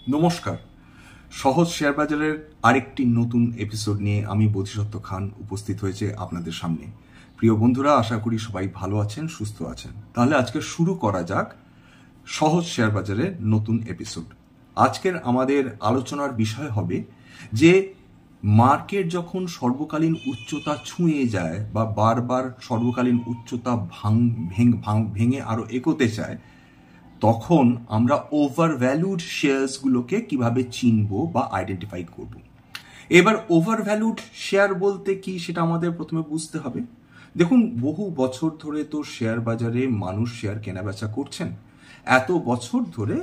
নমস্কার। সহজ শেয়ার বাজারের আরেকটি নতুন এপিসোড নিয়ে আমি বোধিসত্ত্ব খান উপস্থিত হয়েছে আপনাদের সামনে। প্রিয় বন্ধুরা, আশা করি সবাই ভালো আছেন, সুস্থ আছেন। তাহলে আজকে শুরু করা যাক সহজ শেয়ার বাজারের নতুন এপিসোড। আজকের আমাদের আলোচনার বিষয় হবে যে মার্কেট যখন সর্বকালীন উচ্চতা ছুঁয়ে যায় বা বারবার সর্বকালীন উচ্চতা ভেঙে আরো এগোতে চায়, তখন আমরা ওভার ভ্যালুড শেয়ারসগুলোকে কিভাবে চিনব বা আইডেন্টিফাই করব। এবার ওভার ভ্যালুড শেয়ার বলতে কি সেটা আমাদের প্রথমে বুঝতে হবে। দেখুন, বহু বছর ধরে তো শেয়ার বাজারে মানুষ শেয়ার কেনাবেচা করছেন। এত বছর ধরে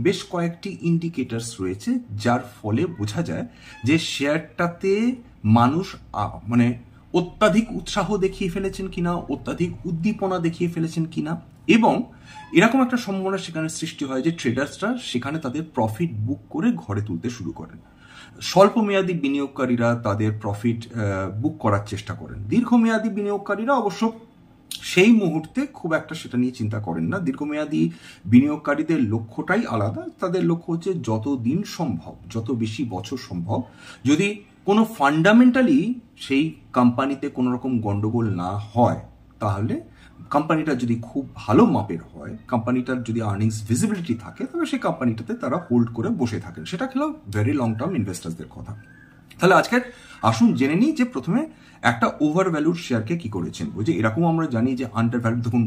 বেশ কয়েকটি ইন্ডিকেটার্স রয়েছে যার ফলে বোঝা যায় যে শেয়ারটাতে মানুষ অত্যাধিক উৎসাহ দেখিয়ে ফেলেছেন কিনা, অত্যাধিক উদ্দীপনা দেখিয়ে ফেলেছেন কিনা, এবং এরকম একটা সম্ভাবনা সেখানে সৃষ্টি হয় যে ট্রেডার্সরা সেখানে তাদের প্রফিট বুক করে ঘরে তুলতে শুরু করেন। স্বল্প মেয়াদী বিনিয়োগকারীরা তাদের প্রফিট বুক করার চেষ্টা করেন। দীর্ঘমেয়াদী বিনিয়োগকারীরা অবশ্য সেই মুহূর্তে খুব একটা সেটা নিয়ে চিন্তা করেন না। দীর্ঘমেয়াদী বিনিয়োগকারীদের লক্ষ্যটাই আলাদা। তাদের লক্ষ্য হচ্ছে যত দিন সম্ভব, যত বেশি বছর সম্ভব, যদি কোনো ফান্ডামেন্টালি সেই কোম্পানিতে কোনো রকম গন্ডগোল না হয়, তাহলে কোম্পানিটা যদি খুব ভালো মাপের হয়, কোম্পানিটার যদি আর্নিংস ভিজিবিলিটি থাকে, তবে সেই কোম্পানিটাতে তারা হোল্ড করে বসে থাকেন। সেটা খেলো ভেরি লং টার্ম ইনভেস্টার্সদের কথা। তাহলে আজকের আসুন জেনে নিই যে প্রথমে একটা ওভার ভ্যালুড শেয়ারকে কি করেছেন। যে এরকম আমরা জানি যে আন্ডার ভ্যালু, দেখুন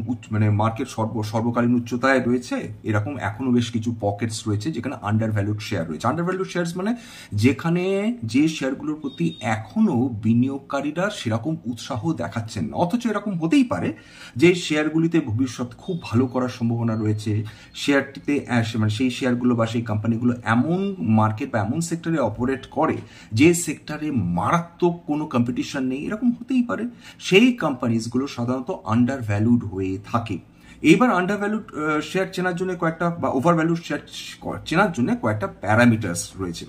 মার্কেট সর্বকালীন উচ্চতায় রয়েছে, এরকম এখনো বেশ কিছু পকেটস রয়েছে যেখানে আন্ডার ভ্যালুড শেয়ার রয়েছে। আন্ডার ভ্যালুড শেয়ারস মানে যেখানে যে শেয়ারগুলোর প্রতি এখনো বিনিয়োগকারীরা সেরকম উৎসাহ দেখাচ্ছেন না, অথচ এরকম হতেই পারে যে শেয়ারগুলিতে ভবিষ্যৎ খুব ভালো করার সম্ভাবনা রয়েছে। শেয়ারটিতে সেই শেয়ারগুলো বা সেই কোম্পানিগুলো এমন মার্কেট বা এমন সেক্টরে অপারেট করে যে সেক্টরে মারাত্মক কোনো কম্পিটিশন নেই, এরকম হতেই পারে। সেই কোম্পানিজগুলো সাধারণত আন্ডার ভ্যালুড হয়ে থাকে। এইবার আন্ডার ভ্যালুড শেয়ার চেনার জন্য কয়েকটা, বা ওভার ভ্যালুড শেয়ার চেনার জন্য কয়েকটা প্যারামিটার্স রয়েছে।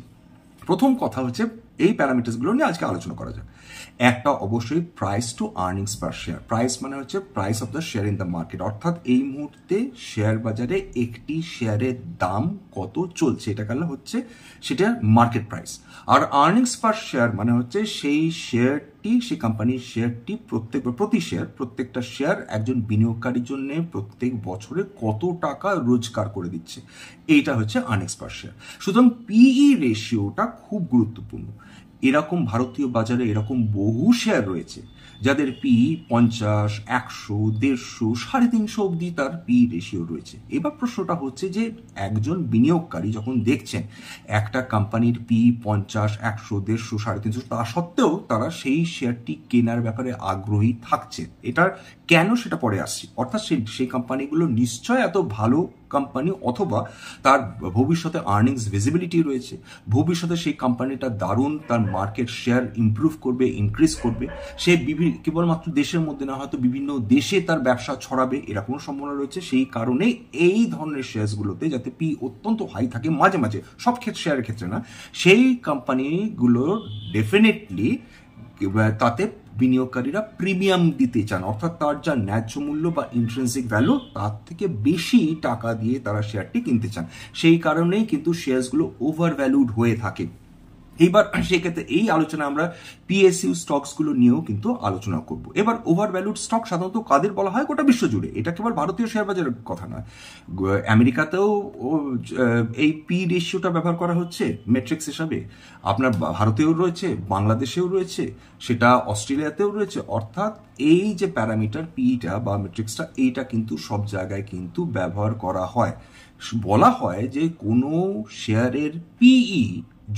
প্রথম কথা হচ্ছে এই প্যারামিটার্সগুলো নিয়ে আজকে আলোচনা করা যাক। একটা অবশ্যই প্রাইস টু আর্নিংস পার শেয়ার। প্রাইস মানে হচ্ছে price of the share in the market, অর্থাৎ এই মুহূর্তে শেয়ার বাজারে একটি শেয়ারের দাম কত চলছে, এটা গেলে হচ্ছে সেটা মার্কেট প্রাইস। আর আর্নিংস পার শেয়ার মানে হচ্ছে সেই শেয়ারটি, সেই কোম্পানির শেয়ারটি প্রত্যেকটা শেয়ার একজন বিনিয়োগকারীর জন্য প্রত্যেক বছরে কত টাকা রোজগার করে দিচ্ছে, এইটা হচ্ছে আর্নিংস পার শেয়ার। সুতরাং পিই রেশিওটা খুব গুরুত্বপূর্ণ। এরকম ভারতীয় বাজারে এরকম বহু শেয়ার রয়েছে যাদের পি 50, 100, 150, 350 অব্দি তার পি রেশিও রয়েছে। এবার প্রশ্নটা হচ্ছে যে একজন বিনিয়োগকারী যখন দেখছেন একটা কোম্পানির পি 50, 100, 150, 350, তা সত্ত্বেও তারা সেই শেয়ারটি কেনার ব্যাপারে আগ্রহী থাকছে, এটার কেন সেটা পরে আসছি। অর্থাৎ সেই কোম্পানিগুলো নিশ্চয় এত ভালো কোম্পানি, অথবা তার ভবিষ্যতে আর্নিংস ভিজিবিলিটি রয়েছে, ভবিষ্যতে সেই কোম্পানিটা দারুণ তার মার্কেট শেয়ার ইমপ্রুভ করবে, ইনক্রিজ করবে, সে কেবলমাত্র দেশের মধ্যে না, হয়তো বিভিন্ন দেশে তার ব্যবসা ছড়াবে, এরকম সম্ভাবনা রয়েছে। সেই কারণে এই ধরনের শেয়ারসগুলোতে যাতে পি অত্যন্ত হাই থাকে, মাঝে মাঝে, সব শেয়ারের ক্ষেত্রে না, সেই কোম্পানিগুলো ডেফিনেটলি তাতে বিনিয়োগকারীরা প্রিমিয়াম দিতে চান, অর্থাৎ তার যা ন্যায্য মূল্য বা ইন্ট্রিনসিক ভ্যালু তার থেকে বেশি টাকা দিয়ে তারা শেয়ারটি কিনতে চান। সেই কারণেই কিন্তু শেয়ারসগুলো ওভার ভ্যালুড হয়ে থাকে। এইবার সেক্ষেত্রে এই আলোচনা আমরা পিএসইউ স্টকসগুলো নিয়েও কিন্তু আলোচনা করব। এবার ওভার ভ্যালুড স্টক সাধারণত কাদের বলা হয় গোটা বিশ্ব জুড়ে, এটা কেবল ভারতীয় শেয়ার বাজারের কথা নয়। আমেরিকাতেও এই পি রেশিওটা ব্যবহার করা হচ্ছে মেট্রিক্স হিসাবে, আপনার ভারতেও রয়েছে, বাংলাদেশেও রয়েছে, সেটা অস্ট্রেলিয়াতেও রয়েছে। অর্থাৎ এই যে প্যারামিটার পিটা বা মেট্রিক্সটা, এইটা কিন্তু সব জায়গায় কিন্তু ব্যবহার করা হয়। বলা হয় যে কোনো শেয়ারের পিই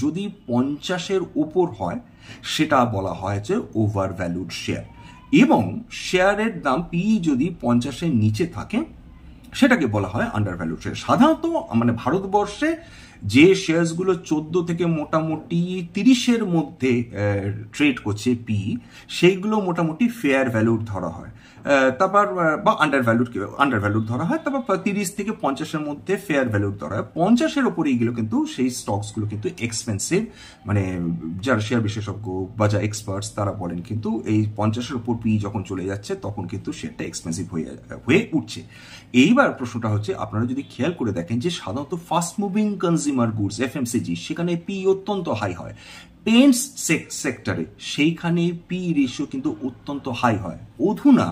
যদি 50-এর উপর হয় সেটা বলা হয় যে ওভার ভ্যালুড শেয়ার, এবং শেয়ারের দাম পি যদি 50-এর নিচে থাকে সেটাকে বলা হয় আন্ডার ভ্যালুড শেয়ার। সাধারণত ভারতবর্ষে যে শেয়ারসগুলো 14 থেকে মোটামুটি 30-এর মধ্যে ট্রেড করছে পি, সেইগুলো মোটামুটি ফেয়ার ভ্যালুড ধরা হয়। তারপর বা আন্ডার ভ্যালুড ধরা হয়, তারপর 30 থেকে 50-এর মধ্যে ফেয়ার ভ্যালুড ধরা হয়। 50-এর ওপরে এগুলো কিন্তু সেই স্টকসগুলো কিন্তু এক্সপেন্সিভ, যারা শেয়ার বিশেষজ্ঞ বা যা এক্সপার্টস তারা বলেন কিন্তু এই 50-এর উপর পি যখন চলে যাচ্ছে তখন কিন্তু শেয়ারটা এক্সপেন্সিভ হয়ে উঠছে। এইবার প্রশ্নটা হচ্ছে, আপনারা যদি খেয়াল করে দেখেন যে সাধারণত fast moving consumer consumer goods FMCG সেখানে পি অত্যন্ত হাই হয়। পেন্টস সেক্টরে সেইখানে পি রেশিও কিন্তু অত্যন্ত হাই হয়। অধুনা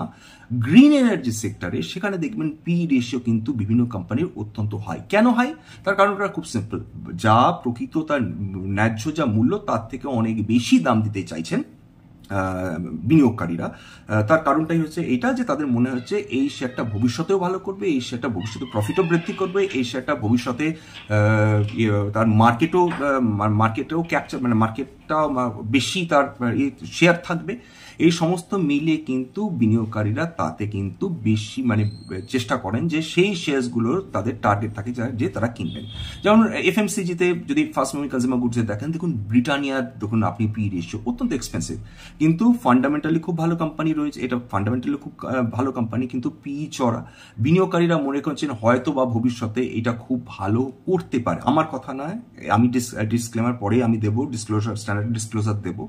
গ্রিন এনার্জি সেক্টরে সেখানে দেখবেন পি রেশিও কিন্তু বিভিন্ন কোম্পানির অত্যন্ত হাই। কেন হাই? তার কারণটা খুব সিম্পল, যা প্রকৃত তার ন্যায্য যা মূল্য তার থেকে অনেক বেশি দাম দিতে চাইছেন বিনিয়োগকারীরা। তার কারণটাই হচ্ছে এটা যে তাদের মনে হচ্ছে এই শেয়ারটা ভবিষ্যতেও ভালো করবে, এই শেয়ারটা ভবিষ্যতে প্রফিটও বৃদ্ধি করবে, এই শেয়ারটা ভবিষ্যতে তার মার্কেটেও ক্যাপচার মানে মার্কেটটা বেশি তার শেয়ার থাকবে। এই সমস্ত মিলে কিন্তু বিনিয়োগকারীরা তাতে কিন্তু বেশি মানে চেষ্টা করেন যে সেই শেয়ারসগুলোর তাদের টার্গেট থাকে যে তারা কিনবেন। যেমন এফএমসিজিতে যদি ফার্স্ট মুভিং কনজিউমার গুডসে দেখেন, দেখুন ব্রিটানিয়ার দেখুন আপনি পি রেশিও অত্যন্ত এক্সপেন্সিভ, কিন্তু ফান্ডামেন্টালি খুব ভালো কোম্পানি রয়েছে, এটা ফান্ডামেন্টালি খুব ভালো কোম্পানি, কিন্তু পি চড়া। বিনিয়োগকারীরা মনে করছেন হয়তো বা ভবিষ্যতে এটা খুব ভালো করতে পারে। আমার কথা নয়, আমি ডিসক্লেমার পরে আমি দেবো, ডিসক্লোজার স্ট্যান্ডার্ড ডিসক্লোজার দেবো।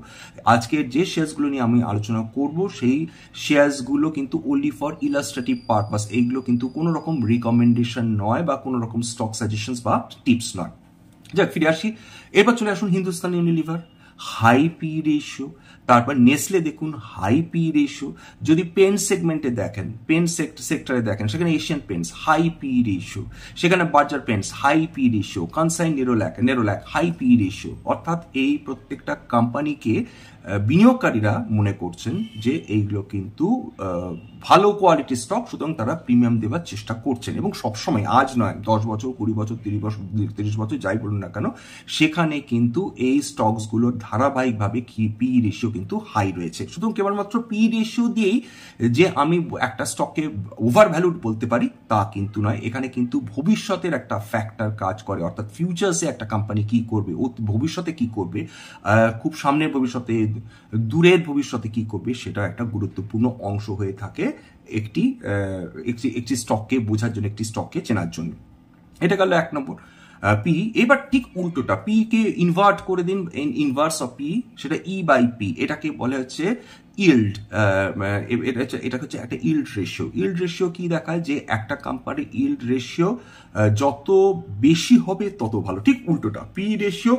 আজকের যে শেয়ারসগুলো নিয়ে আমি আলোচনা করব সেই শেয়ারসগুলো কিন্তু ওনলি ফর ইলাস্ট্রেটিভ পারপাস, এইগুলো কিন্তু কোনো রকম রিকমেন্ডেশন নয় বা কোনো রকম স্টক সাজেশনস বা টিপস নয়। যাক, ফিরে আসি। এবার চলে আসুন Hindustan Unilever, high P ratio. তারপর নেসলে দেখুন হাই পি রেশিও। যদি পেন সেগমেন্টে দেখেন, পেন সেক্টরে দেখেন, সেখানে Asian Paints high P ratio, সেখানে Berger Paints high P ratio, Kansai Nerolac high P ratio. অর্থাৎ এই প্রত্যেকটা কোম্পানিকে বিনিয়োগকারীরা মনে করছেন যে এইগুলো কিন্তু ভালো কোয়ালিটির স্টক, সুতরাং তারা প্রিমিয়াম দেওয়ার চেষ্টা করছেন। এবং সবসময়, আজ নয়, 10 বছর 20 বছর 30 বছর যাই বলুন না কেন, সেখানে কিন্তু এই স্টকসগুলোর ধারাবাহিকভাবে পি রেশিও কিন্তু হাই রয়েছে। সুতরাং কেবলমাত্র পি রেশিও দিয়েই যে আমি একটা স্টককে ওভার ভ্যালুড বলতে পারি তা কিন্তু নয়। এখানে কিন্তু ভবিষ্যতের একটা ফ্যাক্টর কাজ করে, অর্থাৎ ফিউচার্সে একটা কোম্পানি কি করবে, ভবিষ্যতে কি করবে, খুব সামনের ভবিষ্যতে, দূরের ভবিষ্যতে কি করবে, সেটা একটা গুরুত্বপূর্ণ অংশ হয়ে থাকে একটি স্টককে বোঝার জন্য, একটি স্টককে চেনার জন্য। এটা গেল 1 নম্বর পি। এবার ঠিক উল্টোটা, পি কে ইনভার্ট করে দিন, ইনভার্স অফ পি, সেটা ই বাই পি। এটাকে বলে হচ্ছে ইল্ড। এটা হচ্ছে একটা ইল্ড রেশিও। ইল্ড রেশিও কি দেখায়? যে একটা কোম্পানির ইল্ড রেশিও যত বেশি হবে তত ভালো। ঠিক উল্টোটা, পি রেশিও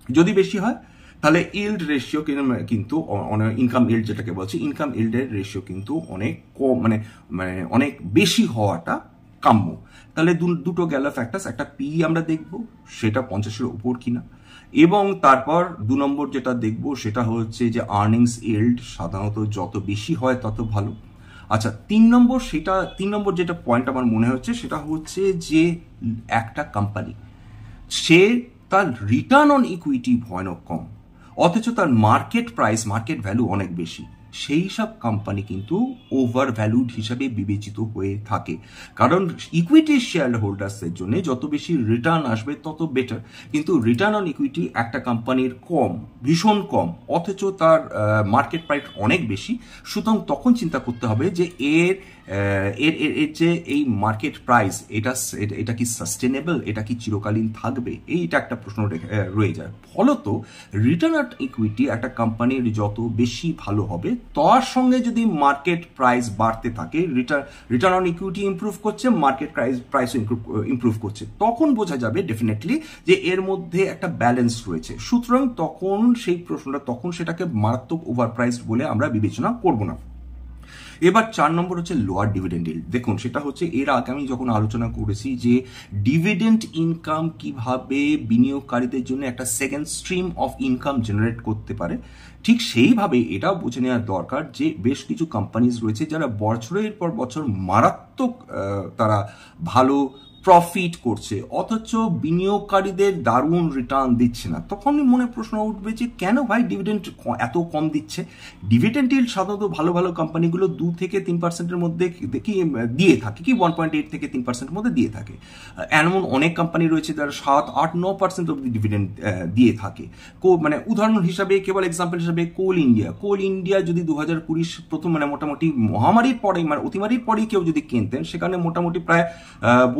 যদি বেশি হয় তাহলে ইল্ড রেশিও কিন্তু ইনকাম ইল্ড যেটাকে বলছি, ইনকাম ইল্ডের রেশিও কিন্তু অনেক কম, মানে অনেক বেশি হওয়াটা কাম্য। তাহলে দুটো গেল ফ্যাক্টরস, একটা পি আমরা দেখব সেটা 50-এর উপর কিনা, এবং তারপর 2 নম্বর যেটা দেখব সেটা হচ্ছে যে আর্নিংস ইল্ড সাধারণত যত বেশি হয় তত ভালো। আচ্ছা, 3 নম্বর যেটা পয়েন্ট আমার মনে হচ্ছে সেটা হচ্ছে যে একটা কোম্পানি সে তার রিটার্ন অন ইকুইটি ভয়ানক কম, অথচ তার মার্কেট ভ্যালু অনেক বেশি। সেই সব কোম্পানি কিন্তু ওভার ভ্যালুড হিসাবে বিবেচিত হয়ে থাকে, কারণ ইকুইটি শেয়ার হোল্ডার্সের জন্য যত বেশি রিটার্ন আসবে তত বেটার। কিন্তু রিটার্ন অন ইকুইটি একটা কোম্পানির কম, ভীষণ কম, অথচ তার মার্কেট প্রাইস অনেক বেশি। সুতরাং তখন চিন্তা করতে হবে যে এর যে এই মার্কেট প্রাইস এটা কি সাস্টেনেবল, এটা কি চিরকালীন থাকবে, এইটা একটা প্রশ্ন রয়ে যায়। ফলত রিটার্ন অন ইকুইটি একটা কোম্পানির যত বেশি ভালো হবে, তার সঙ্গে যদি মার্কেট প্রাইস বাড়তে থাকে, রিটার্ন অন ইকুইটি ইমপ্রুভ করছে, মার্কেট প্রাইস ইমপ্রুভ করছে, তখন বোঝা যাবে ডেফিনেটলি যে এর মধ্যে একটা ব্যালেন্স রয়েছে। সুতরাং তখন সেই প্রশ্নটা, তখন সেটাকে মারাত্মক ওভার প্রাইসড বলে আমরা বিবেচনা করব না। এবার 4 নম্বর হচ্ছে লোয়ার ডিভিডেন্ড ইল্ড। দেখুন, সেটা হচ্ছে এর আগে আমি যখন আলোচনা করেছি যে ডিভিডেন্ড ইনকাম কিভাবে বিনিয়োগকারীদের জন্য একটা second stream of income generate করতে পারে, ঠিক সেইভাবে এটাও বুঝে নেওয়া দরকার যে বেশ কিছু কোম্পানিজ রয়েছে যারা বছরের পর বছর মারাত্মক তারা ভালো প্রফিট করছে, অথচ বিনিয়োগকারীদের দারুণ রিটার্ন দিচ্ছে না। তখনই মনে প্রশ্ন উঠবে যে কেন ভাই ডিভিডেন্ড এত কম দিচ্ছে। ডিভিডেন্ড ইল্ড সাধারণত ভালো ভালো কোম্পানিগুলো 2 থেকে 3%-এর মধ্যে দিয়ে থাকে, কি 1.8 থেকে 3%-এর মধ্যে দিয়ে থাকে। এমন অনেক কোম্পানি রয়েছে যারা 7, 8, 9% অব্দি ডিভিডেন্ড দিয়ে থাকে। মানে উদাহরণ হিসাবে, কেবল এক্সাম্পল হিসাবে কোল ইন্ডিয়া যদি 2020 প্রথম মোটামুটি মহামারীর পরে, অতিমারির পরেই কেউ যদি কিনতেন, সেখানে মোটামুটি প্রায়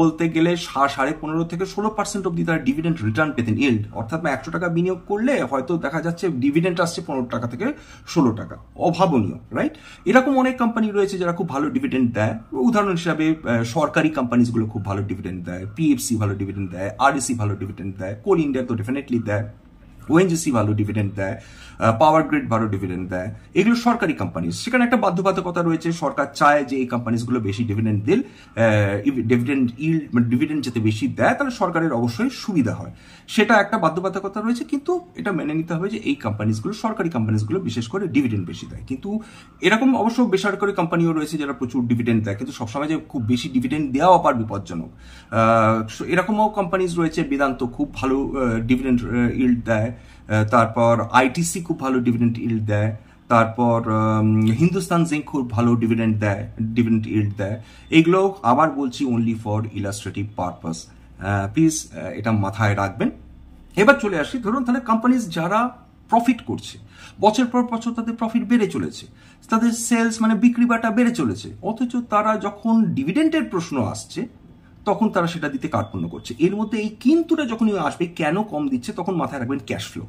বলতে গেলে 15.5 থেকে 16% অব্দি তারা ডিভিডেন্ড রিটার্ন পেতেন, ইল্ড, অর্থাৎ 100 টাকা বিনিয়োগ করলে হয়তো দেখা যাচ্ছে ডিভিডেন্ড আসছে 15 টাকা থেকে 16 টাকা। অভাবনীয়, রাইট? এরকম অনেক কোম্পানি রয়েছে যারা খুব ভালো ডিভিডেন্ড দেয়। উদাহরণ হিসাবে সরকারি কোম্পানিজগুলো খুব ভালো ডিভিডেন্ড দেয়, পিএফসি ভালো ডিভিডেন্ড দেয়, আরইসি ভালো ডিভিডেন্ড দেয়, কোল ইন্ডিয়া তো ডেফিনেটলি দেয়, ওএনজিসি ভালো ডিভিডেন্ড দেয়, পাওয়ার গ্রিড ভালো ডিভিডেন্ড দেয়। এগুলো সরকারি কোম্পানি, সেখানে একটা বাধ্যবাধকতা রয়েছে, সরকার চায় যে এই কোম্পানিজগুলো বেশি ডিভিডেন্ড দিল, ডিভিডেন্ড ইল্ড মানে ডিভিডেন্ড যাতে বেশি দেয় তাহলে সরকারের অবশ্যই সুবিধা হয়, সেটা একটা বাধ্যবাধকতা রয়েছে। কিন্তু এটা মেনে নিতে হবে যে এই কোম্পানিজগুলো, সরকারি কোম্পানিজগুলো বিশেষ করে ডিভিডেন্ড বেশি দেয়। কিন্তু এরকম অবশ্য বেসরকারি কোম্পানিও রয়েছে যারা প্রচুর ডিভিডেন্ড দেয়, কিন্তু সবসময় যে খুব বেশি ডিভিডেন্ড দেওয়াও আবার বিপজ্জনক। এরকমও কোম্পানিজ রয়েছে, বেদান্ত খুব ভালো ডিভিডেন্ড ইল্ড দেয়, তারপর আইটিসি খুব ভালো ডিভিডেন্ড ইল্ড দেয়, তারপর হিন্দুস্তান জিঙ্ক খুব ভালো ডিভিডেন্ড ইল্ড দেয়। এগুলো আবার বলছি অনলি ফর ইলাস্ট্রেটিভ পারপাস, প্লিজ এটা মাথায় রাখবেন। এবার চলে আসি, ধরুন তাহলে কোম্পানিজ যারা প্রফিট করছে, বছর পর বছর তাদের প্রফিট বেড়ে চলেছে, তাদের সেলস মানে বিক্রি বাটা বেড়ে চলেছে, অথচ তারা যখন ডিভিডেন্ডের প্রশ্ন আসছে তখন তারা সেটা দিতে কার্পণ্য করছে। এর মধ্যে এই কিন্তুটা যখনই আসবে, কেন কম দিচ্ছে, তখন মাথায় রাখবেন ক্যাশ ফ্লো।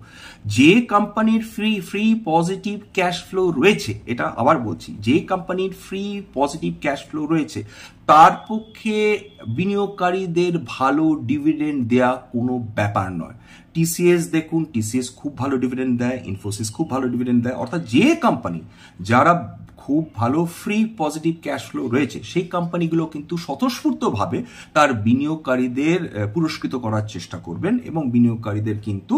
যে কোম্পানির ফ্রি পজিটিভ ক্যাশ ফ্লো রয়েছে, এটা আবার বলছি, যে কোম্পানির ফ্রি পজিটিভ ক্যাশ ফ্লো রয়েছে তার পক্ষে বিনিয়োগকারীদের ভালো ডিভিডেন্ড দেয়া কোনো ব্যাপার নয়। টিসিএস দেখুন, টিসিএস খুব ভালো ডিভিডেন্ড দেয়, ইনফোসিস খুব ভালো ডিভিডেন্ড দেয়। অর্থাৎ যে কোম্পানি যারা খুব ভালো ফ্রি পজিটিভ ক্যাশ ফ্লো রয়েছে সেই কোম্পানিগুলো কিন্তু স্বতঃস্ফূর্তভাবে তার বিনিয়োগকারীদের পুরস্কৃত করার চেষ্টা করবেন এবং বিনিয়োগকারীদের কিন্তু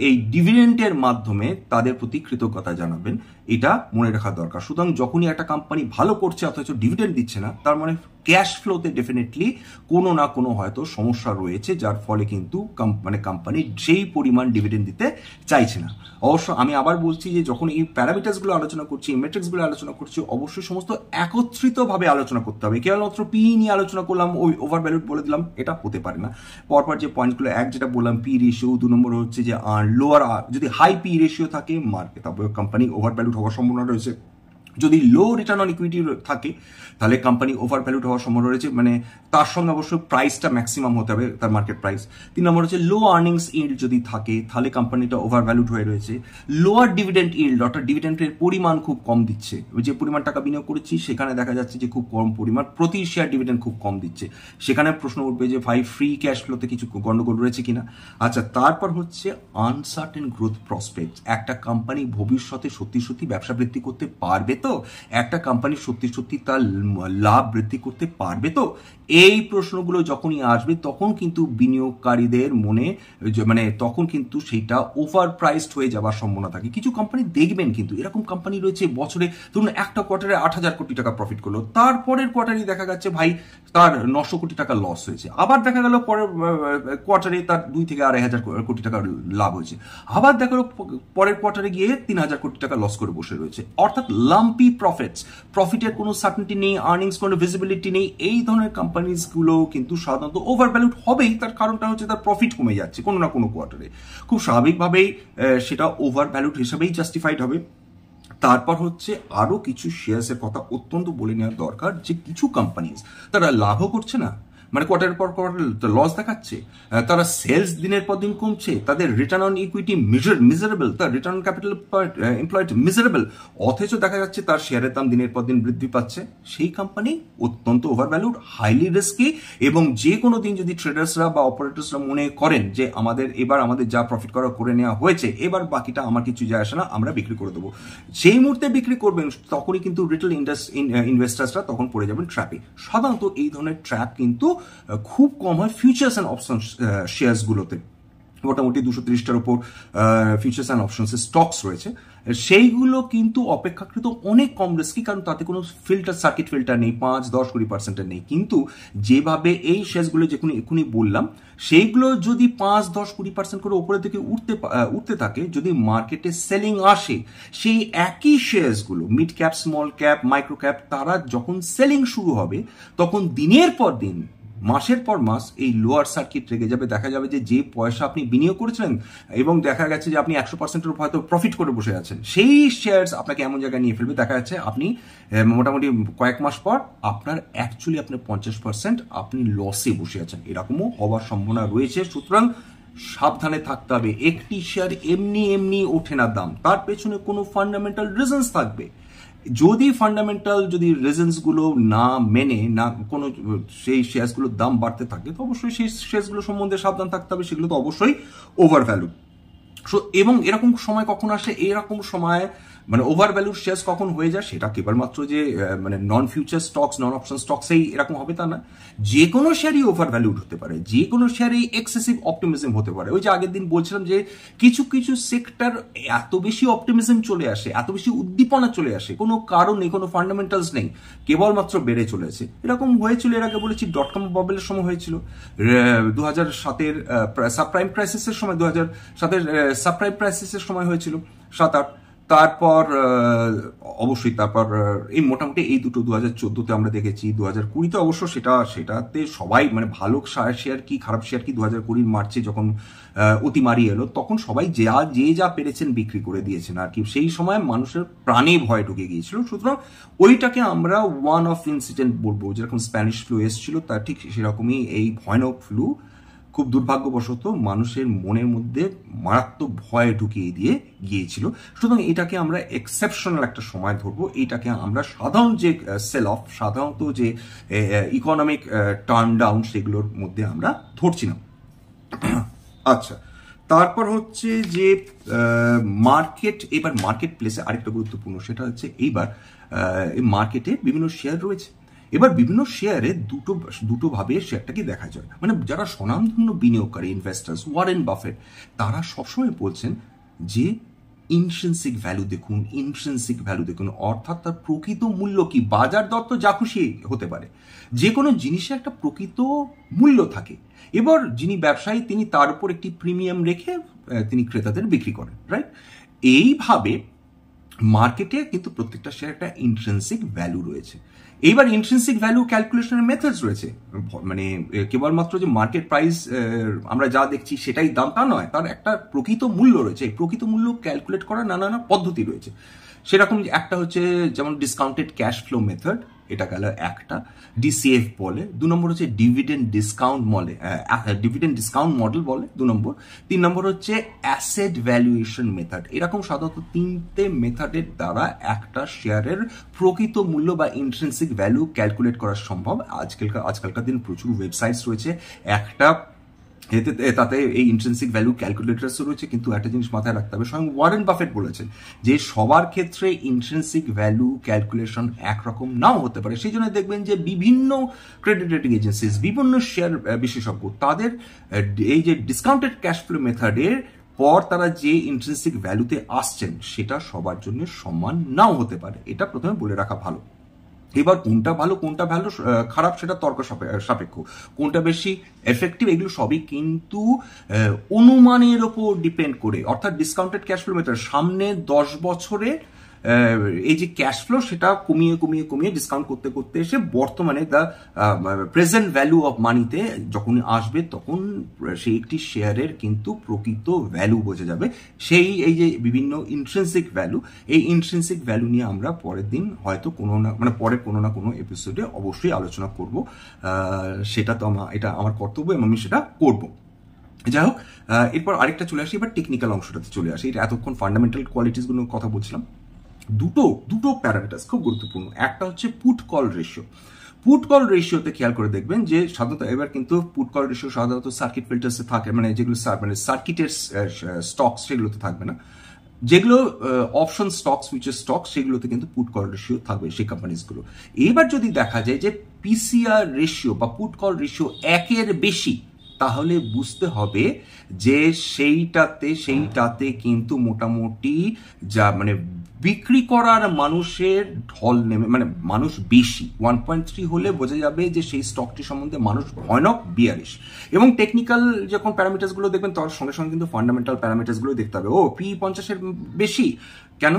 এই ডিভিডেন্ডের মাধ্যমে তাদের প্রতি কৃতজ্ঞতা জানাবেন, এটা মনে রাখা দরকার। সুতরাং যখনই একটা কোম্পানি ভালো করছে অথচ ডিভিডেন্ড দিচ্ছে না, তার মানে ক্যাশ ফ্লোতে ডেফিনেটলি কোনো না কোনো হয়তো সমস্যা রয়েছে, যার ফলে কিন্তু কোম্পানি সেই পরিমাণ ডিভিডেন্ড দিতে চাইছে না। অবশ্য আমি আবার বলছি যে যখন এই প্যারামিটার্সগুলো আলোচনা করছি, মেট্রিক্সগুলো আলোচনা করছি, অবশ্যই সমস্ত একত্রিতভাবে আলোচনা করতে হবে। কেবলমাত্র পি নিয়ে আলোচনা করলাম, ওই ওভার ভ্যালুড বলে দিলাম, এটা হতে পারে না। পরপর যে পয়েন্টগুলো, এক যেটা বললাম পি রেশিও, 2 নম্বর হচ্ছে যে লোয়ার, যদি হাই পি রেশিও থাকে মার্কেট, তারপরে কোম্পানি ওভার ভ্যালুড হওয়ার সম্ভাবনা রয়েছে। যদি লো রিটার্ন অন ইকুইটি থাকে তাহলে কোম্পানি ওভার ভ্যালুড হওয়ার সম্ভাবনা রয়েছে, মানে তার সঙ্গে অবশ্যই প্রাইসটা ম্যাক্সিমাম হতে হবে, তার মার্কেট প্রাইস। 3 নম্বর হচ্ছে লো আর্নিংস ইল্ড যদি থাকে তাহলে কোম্পানিটা ওভার ভ্যালুড হয়ে রয়েছে। লোয়ার ডিভিডেন্ড ইল্ড, অর্থাৎ ডিভিডেন্ডের পরিমাণ খুব কম দিচ্ছে, যে পরিমাণ টাকা বিনিয়োগ করেছি সেখানে দেখা যাচ্ছে যে খুব কম পরিমাণ, প্রতি শেয়ার ডিভিডেন্ড খুব কম দিচ্ছে, সেখানে প্রশ্ন উঠবে যে ভাই ফ্রি ক্যাশ ফ্লোতে কিছু গন্ডগোল রয়েছে কিনা। আচ্ছা, তারপর হচ্ছে আনসার্টেন গ্রোথ প্রসপেক্ট। একটা কোম্পানি ভবিষ্যতে সত্যি সত্যি ব্যবসা বৃদ্ধি করতে পারবে তো, একটা কোম্পানি সত্যি সত্যি তার লাভ বৃদ্ধি করতে পারবে তো, এই প্রশ্নগুলো যখনই আসবে তখন কিন্তু বিনিয়োগকারীদের মনে মানে তখন কিন্তু সেটা ওভার প্রাইসড হয়ে যাওয়ার সম্ভাবনা থাকে। কিছু কোম্পানি দেখবেন কিন্তু এরকম কোম্পানি রয়েছে, বছরে ধরুন একটা কোয়ার্টারে 8,000 কোটি টাকা প্রফিট করলো, তারপরের কোয়ার্টারে দেখা যাচ্ছে ভাই তার 900 কোটি টাকা লস হয়েছে, আবার দেখা গেল পরের কোয়ার্টারে তার 2 থেকে 2,500 কোটি টাকা লাভ হয়েছে, আবার দেখা গেল পরের কোয়ার্টারে গিয়ে 3,000 কোটি টাকা লস করে বসে রয়েছে। অর্থাৎ লাম্পি প্রফিটের কোনো সার্টেনিটি নেই, আর্নিংস কোনো ভিজিবিলিটি নেই। এই ধরনের কোম্পানিজগুলো কিন্তু সাধারণত ওভার ভ্যালুড হবেই, তার কারণটা হচ্ছে তার প্রফিট কমে যাচ্ছে কোনো না কোনো কোয়ার্টারে, খুব স্বাভাবিকভাবেই সেটা ওভার ভ্যালুড হিসাবেই জাস্টিফাইড হবে। তারপর হচ্ছে আরো কিছু শেয়ার্সের কথা অত্যন্ত বলে নেওয়া দরকার, যে কিছু কোম্পানিজ তারা লাভও করছে না, মানে কোয়ার্টারের পর কোয়ার্টার লস দেখাচ্ছে, তারা সেলস দিনের পর দিন কমছে, তাদের রিটার্ন অন ইকুইটি মিজারেবল, তার return on capital employed miserable, অথচ দেখা যাচ্ছে তার শেয়ারের দাম দিনের পর দিন বৃদ্ধি পাচ্ছে, সেই কোম্পানি অত্যন্ত ওভার ভ্যালুড, হাইলি রিস্কি, এবং যে কোনো দিন যদি ট্রেডার্সরা বা অপারেটর্সরা মনে করেন যে আমাদের যা প্রফিট করা করে নেওয়া হয়েছে, এবার বাকিটা আমার কিছু যায় আসে না, আমরা বিক্রি করে দেবো, সেই মুহূর্তে বিক্রি করবেন, তখনই কিন্তু রিটেল ইনভেস্টার্সরা তখন পড়ে যাবেন ট্র্যাপে। সাধারণত এই ধরনের ট্র্যাপ কিন্তু খুব কম হয় ফিউচার্স অ্যান্ড অপশন শেয়ারসগুলোতে। মোটামুটি 230টার উপর ফিউচার্স অ্যান্ড অপশনস স্টকস রয়েছে, সেইগুলো কিন্তু অপেক্ষাকৃত অনেক কম রিস্কি, কারণ তাতে কোনো সার্কিট ফিল্টার নেই, 5-10-20% নেই। কিন্তু যেভাবে এই শেয়ারসগুলো এখনই বললাম, সেইগুলো যদি 5-10-20% করে উপরের দিকে উঠতে থাকে, যদি মার্কেটে সেলিং আসে, সেই একই শেয়ারসগুলো mid cap, small cap, micro cap, তারা যখন সেলিং শুরু হবে তখন দিনের পর দিন মাসের পর মাস এই লোয়ার সার্কিট রেগে যাবে, দেখা যাবে যে পয়সা আপনি বিনিয়োগ করেছিলেন এবং দেখা গেছে যে আপনি 100%-এর হয়তো প্রফিট করে বসে আছেন, সেই শেয়ারস আপনাকে এমন জায়গায় নিয়ে ফেলবে, দেখা যাচ্ছে আপনি মোটামুটি কয়েক মাস পর আপনার 50% আপনি লসে বসে আছেন, এরকমও হওয়ার সম্ভাবনা রয়েছে। সুতরাং সাবধানে থাকতে হবে। একটি শেয়ার এমনি এমনি ওঠে না দাম, তার পেছনে কোনো ফান্ডামেন্টাল রিজনস থাকবে। যদি ফান্ডামেন্টাল রিজনসগুলো না মেনে না কোনো সেই শেয়ারসগুলোর দাম বাড়তে থাকে, তো অবশ্যই সেই শেয়ারসগুলো সম্বন্ধে সাবধান থাকতে হবে, সেগুলো তো অবশ্যই ওভার ভ্যালু। এবং এরকম সময় কখন আসে, এরকম সময় মানে ওভার ভ্যালুর শেয়ারস কখন হয়ে যায়, সেটা কেবলমাত্র যে মানে নন ফিউচার স্টকস, নন অপশন স্টকসেই এরকম হবে তা না, যে কোনো শেয়ারই ওভার ভ্যালুড হতে পারে, যে কোনো শেয়ারই এক্সেসিভ অপটিমিজম হতে পারে। ওই যে আগের দিন বলছিলাম যে কিছু কিছু সেক্টর এত বেশি অপটিমিজম চলে আসে, এত বেশি উদ্দীপনা চলে আসে, কোনো কারণ নেই, কোনো ফান্ডামেন্টালস নেই, কেবলমাত্র বেড়ে চলেছে। এরকম হয়েছিল এর আগে বলেছি, ডটকম বাবলের সময় হয়েছিল, 2007-এর সাবপ্রাইম ক্রাইসিসের সময়, 2007-এর সাবপ্রাইম ক্রাইসিসের সময় হয়েছিল 7-8। তারপর অবশ্যই তারপর এই মোটামুটি এই দুটো 2014-তে আমরা দেখেছি, 2020-তে অবশ্য সেটাতে সবাই মানে ভালো শেয়ার কি খারাপ শেয়ার কি 2020 মার্চে যখন অতিমারি এলো, তখন সবাই যে যা পেরেছেন বিক্রি করে দিয়েছেন আর কি। সেই সময় মানুষের প্রাণে ভয় ঢুকে গিয়েছিল। সুতরাং ওইটাকে আমরা ওয়ান অফ ইনসিডেন্ট বলবো, যেরকম স্প্যানিশ ফ্লু এসেছিল, তার ঠিক সেরকমই এই ভয়ানক ফ্লু খুব দুর্ভাগ্যবশত মানুষের মনের মধ্যে মারাত্মক ভয় ঢুকিয়ে দিয়ে গিয়েছিল। সুতরাং এটাকে আমরা এক্সেপশনাল একটা সময় ধরবো, এইটাকে আমরা সাধারণ যে সেল অফ, সাধারণত যে ইকোনমিক টার্ন ডাউন, সেগুলোর মধ্যে আমরা ধরছি না। আচ্ছা, তারপর হচ্ছে যে মার্কেট, এবার মার্কেট প্লেসে আরেকটা গুরুত্বপূর্ণ, সেটা হচ্ছে এইবার এই মার্কেটে বিভিন্ন শেয়ার রয়েছে। এবার বিভিন্ন শেয়ারে দুটো ভাবে শেয়ারটাকে দেখা যায়। মানে যারা স্বনামধন্য বিনিয়োগকারী ইনভেস্টার্স, ওয়ারেন বাফেট, তারা সবসময় বলছেন যে ইন্ট্রিনসিক ভ্যালু দেখুন, ইন্ট্রিনসিক ভ্যালু দেখুন, অর্থাৎ তার প্রকৃত মূল্য কি। বাজার দর তো যা খুশি হতে পারে, যে কোনো জিনিসের একটা প্রকৃত মূল্য থাকে। এবার যিনি ব্যবসায়ী, তিনি তার উপর একটি প্রিমিয়াম রেখে তিনি ক্রেতাদের বিক্রি করেন, রাইট? এইভাবে মার্কেটে কিন্তু প্রত্যেকটা শেয়ার একটা ইন্ট্রিনসিক ভ্যালু রয়েছে। এইবার ইন্ট্রিনসিক ভ্যালু ক্যালকুলেশনের মেথডস রয়েছে, মানে কেবলমাত্র যে মার্কেট প্রাইস আমরা যা দেখছি সেটাই দাম তা নয়, তার একটা প্রকৃত মূল্য রয়েছে। এই প্রকৃত মূল্য ক্যালকুলেট করার নানা পদ্ধতি রয়েছে। সেরকম একটা হচ্ছে যেমন ডিসকাউন্টেড ক্যাশ ফ্লো মেথড, এটা গেল একটা, ডিসিএফ বলে। 2 নম্বর হচ্ছে ডিভিডেন্ড ডিসকাউন্ট মডেল বলে 2 নম্বর। 3 নম্বর হচ্ছে অ্যাসেট ভ্যালুয়েশন মেথড। এরকম সাধারণত 3টে মেথডের দ্বারা একটা শেয়ারের প্রকৃত মূল্য বা ইন্ট্রিনসিক ভ্যালু ক্যালকুলেট করা সম্ভব। আজকালকার দিন প্রচুর ওয়েবসাইটস রয়েছে, তাতে এই ইন্ট্রিনসিক ভ্যালু ক্যালকুলেটরস রয়েছে। কিন্তু একটা জিনিস মাথায় রাখতে হবে, স্বয়ং ওয়ারেন বাফেট বলেছেন যে সবার ক্ষেত্রে ইন্ট্রিনসিক ভ্যালু ক্যালকুলেশন একরকম নাও হতে পারে। সেই জন্য দেখবেন যে বিভিন্ন ক্রেডিট রেটিং এজেন্সিস, বিভিন্ন শেয়ার বিশেষজ্ঞ, তাদের এই যে ডিসকাউন্টেড ক্যাশ ফ্লো মেথডের পর তারা যে ইন্ট্রিনসিক ভ্যালুতে আসছেন, সেটা সবার জন্য সমান নাও হতে পারে। এটা প্রথমে বলে রাখা ভালো। এবার কোনটা ভালো কোনটা খারাপ সেটা তর্ক সাপেক্ষ, কোনটা বেশি এফেক্টিভ, এগুলো সবই কিন্তু অনুমানের ওপর ডিপেন্ড করে। অর্থাৎ ডিসকাউন্টেড ক্যাশ ফ্লো মেথড সামনে 10 বছরে এই যে ক্যাশ ফ্লো, সেটা কমিয়ে ডিসকাউন্ট করতে এসে বর্তমানে দ্য প্রেজেন্ট ভ্যালু অফ মানিতে যখন আসবে, তখন সেই একটি শেয়ারের কিন্তু প্রকৃত ভ্যালু বোঝা যাবে। এই যে বিভিন্ন ইন্ট্রিনসিক ভ্যালু, এই ইন্ট্রিনসিক ভ্যালু নিয়ে আমরা পরের দিন হয়তো পরে কোনো না কোনো এপিসোডে অবশ্যই আলোচনা করব। সেটা তো এটা আমার কর্তব্য এবং আমি সেটা করব। যাই হোক, এরপর আরেকটা চলে আসি, এবার টেকনিক্যাল অংশটাতে চলে আসি। এটা এতক্ষণ ফান্ডামেন্টাল কোয়ালিটিসগুলোর কথা বলছিলাম। দুটো প্যারামিটার খুব গুরুত্বপূর্ণ। একটা হচ্ছে put call ratio. Put call রেশিওতে খেয়াল করে দেখবেন যে সাধারণত এবার কিন্তু পুট কল রেশিও সাধারণত সার্কিট ফিল্টার্সে থাকে, মানে যেগুলো সার্কিটের স্টকস সেগুলোতে থাকবে না। যেগুলো অপশন স্টকস, ফিউচার স্টকস, সেগুলোতে কিন্তু পুট কল রেশিও থাকবে সেই কোম্পানিজগুলো। এবার যদি দেখা যায় যে পিসিআর রেশিও বা পুট কল রেশিও 1-এর বেশি, তাহলে বুঝতে হবে যে সেইটাতে কিন্তু মোটামুটি যা মানে বিক্রি করার মানুষের ঢল নেমে, মানে মানুষ বেশি। 1.3 হলে বোঝা যাবে যে সেই স্টকটি সম্বন্ধে মানুষ ভয়ানক বিয়ারিশ। এবং টেকনিক্যাল যখন প্যারামিটার্স গুলো দেখবেন, তার সঙ্গে সঙ্গে কিন্তু ফান্ডামেন্টাল প্যারামিটার্স গুলো দেখতে হবে। P 50-এর বেশি কেন?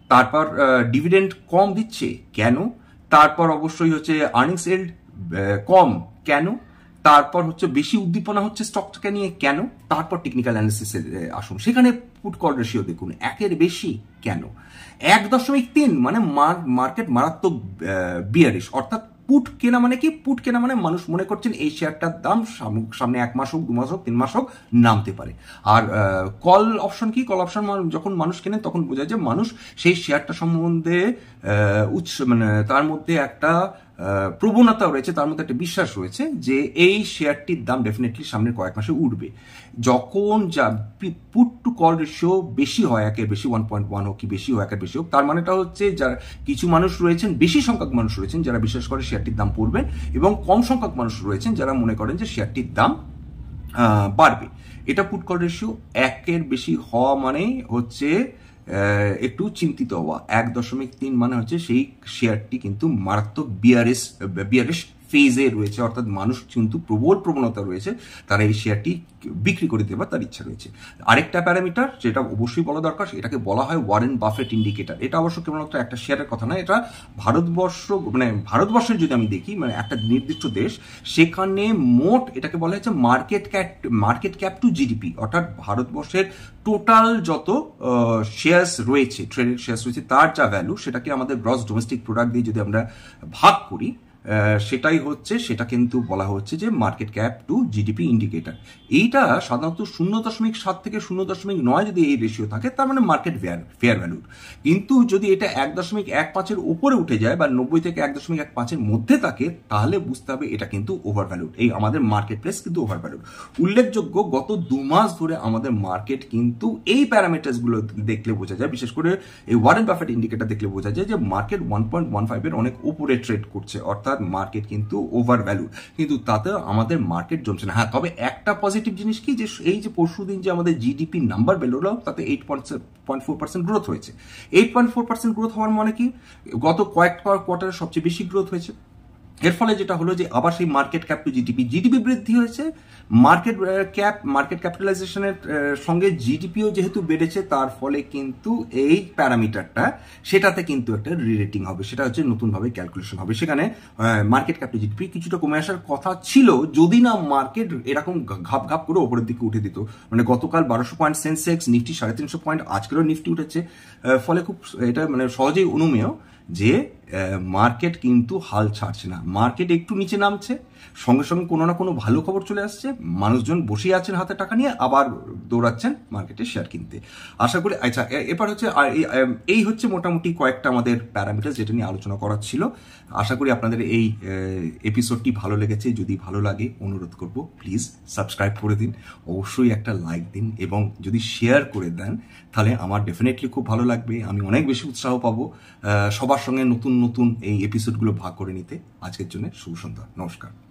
তারপর ডিভিডেন্ড কম দিচ্ছে কেন? তারপর অবশ্যই হচ্ছে আর্নিংস ইল্ড কম কেন? তারপর হচ্ছে বেশি উদ্দীপনা হচ্ছে স্টকটাকে নিয়ে কেন, তারপর টেকনিক্যাল অ্যানালিসিসে আসুন। সেখানে পুট কল রেশিও দেখুন 1-এর বেশি কেন, 1.3 মানে মার্কেট মারাত্মক বিয়ারিশ। অর্থাৎ পুট কেনা মানে কি, পুট কেনা মানে মানুষ মনে করছেন এই শেয়ারটার দাম সামনে 1 মাস হোক, 2 মাস হোক, 3 মাস হোক নামতে পারে। আর কল অপশন কি, কল অপশন যখন মানুষ কেনে তখন বোঝা যায় মানুষ সেই শেয়ারটা সম্বন্ধে মানে তার মধ্যে একটা প্রবণতা রয়েছে, তার মধ্যে একটা বিশ্বাস রয়েছে যে এই শেয়ারটির দাম ডেফিনেটলি সামনের কয়েক মাসে উঠবে। যখন যা পুট টু কল রেশিও বেশি হয়, 1-এর বেশি 1.1 হোক কি বেশি হোক, 1-এর বেশি হোক, তার মানেটা হচ্ছে যারা কিছু মানুষ রয়েছেন, বেশি সংখ্যক মানুষ রয়েছেন যারা বিশ্বাস করে শেয়ারটির দাম পড়বে, এবং কম সংখ্যক মানুষ রয়েছেন যারা মনে করেন যে শেয়ারটির দাম বাড়বে। এটা পুট কল রেশিও 1-এর বেশি হওয়া মানে হচ্ছে একটু চিন্তিত হওয়া। 1.3 মানে হচ্ছে সেই শেয়ারটি কিন্তু মারাত্মক বিয়ারিশ ফেজে রয়েছে, অর্থাৎ মানুষ কিন্তু প্রবল প্রবণতা রয়েছে তারা এই শেয়ারটি বিক্রি করে দেবার তার ইচ্ছা রয়েছে। আরেকটা প্যারামিটার যেটা অবশ্যই বলা দরকার, এটাকে বলা হয় ওয়ারেন বাফেট ইন্ডিকেটর। এটা অবশ্য কেবলমাত্র একটা শেয়ারের কথা না, এটা ভারতবর্ষের যদি আমি দেখি, মানে একটা নির্দিষ্ট দেশ, সেখানে মোট এটাকে বলা হচ্ছে মার্কেট ক্যাপ টু জিডিপি, অর্থাৎ ভারতবর্ষের টোটাল যত শেয়ার্স রয়েছে, ট্রেডেড শেয়ার্স রয়েছে, তার যা ভ্যালু, সেটাকে আমাদের গ্রস ডোমেস্টিক প্রোডাক্ট দিয়ে যদি আমরা ভাগ করি, সেটা কিন্তু বলা হচ্ছে যে market cap two GDP indicator. এইটা সাধারণত 0.7 থেকে 0.9 যদি এই রেশিও থাকে, তার মানে মার্কেট ফেয়ার ভ্যালু। কিন্তু যদি এটা 1.15-এর উপরে উঠে যায় বা 90 থেকে 1.15-এর মধ্যে থাকে, তাহলে বুঝতে হবে এটা কিন্তু ওভার ভ্যালুড। এই আমাদের মার্কেট প্লেস কিন্তু ওভার ভ্যালুড। উল্লেখযোগ্য, গত 2 মাস ধরে আমাদের মার্কেট কিন্তু এই প্যারামিটার্স গুলো দেখলে বোঝা যায়, বিশেষ করে এই ওয়ারেন বাফেট ইন্ডিকেটর দেখলে বোঝা যায় যে মার্কেট 1.15-এর অনেক উপরে ট্রেড করছে, অর্থাৎ মার্কেট কিন্তু ওভার ভ্যালু, কিন্তু তাতে আমাদের মার্কেট জমছে না। হ্যাঁ, তবে একটা পজিটিভ জিনিস কি, যে এই যে পরশুদিন যে আমাদের জিডিপি নাম্বার বেরোলো, তাতে 8.4% গ্রোথ হয়েছে। 8.4% গ্রোথ হওয়ার মানে কি, গত কয়েক কোয়ার্টারে সবচেয়ে বেশি গ্রোথ হয়েছে। এর ফলে যেটা হলো যে আবার সেই মার্কেট ক্যাপ টু জিডিপি বৃদ্ধি হয়েছে, মার্কেট ক্যাপিটালাইজেশনের সঙ্গে জিডিপিও যেহেতু বেড়েছে, তার ফলে কিন্তু এই প্যারামিটারটা সেটাতে কিন্তু একটা রিরেটিং হবে, সেটা হচ্ছে নতুনভাবে ক্যালকুলেশন হবে। সেখানে মার্কেট ক্যাপ টু জিডিপি কিছুটা কমে আসার কথা ছিল, যদি না মার্কেট এরকম ঘাপ করে ওপরের দিকে উঠে দিত। মানে গতকাল 1200 পয়েন্ট সেন্সেক্স, নিফটি 350 পয়েন্ট, আজকেরও নিফটি উঠেছে। ফলে খুব এটা মানে সহজেই অনুমেয় যে মার্কেট কিন্তু হাল ছাড়ছে না, মার্কেট একটু নিচে নামছে, সঙ্গে সঙ্গে কোনো না কোনো ভালো খবর চলে আসছে, মানুষজন বসে আছেন হাতে টাকা নিয়ে, আবার দৌড়াচ্ছেন মার্কেটে শেয়ার কিনতে। আশা করি আচ্ছা, এবার হচ্ছে এই হচ্ছে মোটামুটি কয়েকটা আমাদের প্যারামিটার যেটা নিয়ে আলোচনা করার ছিল। আশা করি আপনাদের এই এপিসোডটি ভালো লেগেছে। যদি ভালো লাগে, অনুরোধ করব প্লিজ সাবস্ক্রাইব করে দিন, অবশ্যই একটা লাইক দিন, এবং যদি শেয়ার করে দেন তাহলে আমার ডেফিনেটলি খুব ভালো লাগবে, আমি অনেক বেশি উৎসাহ পাবো সবার সঙ্গে নতুন নতুন এই এপিসোডগুলো ভাগ করে নিতে। আজকের জন্য শুভ সন্ধ্যা, নমস্কার।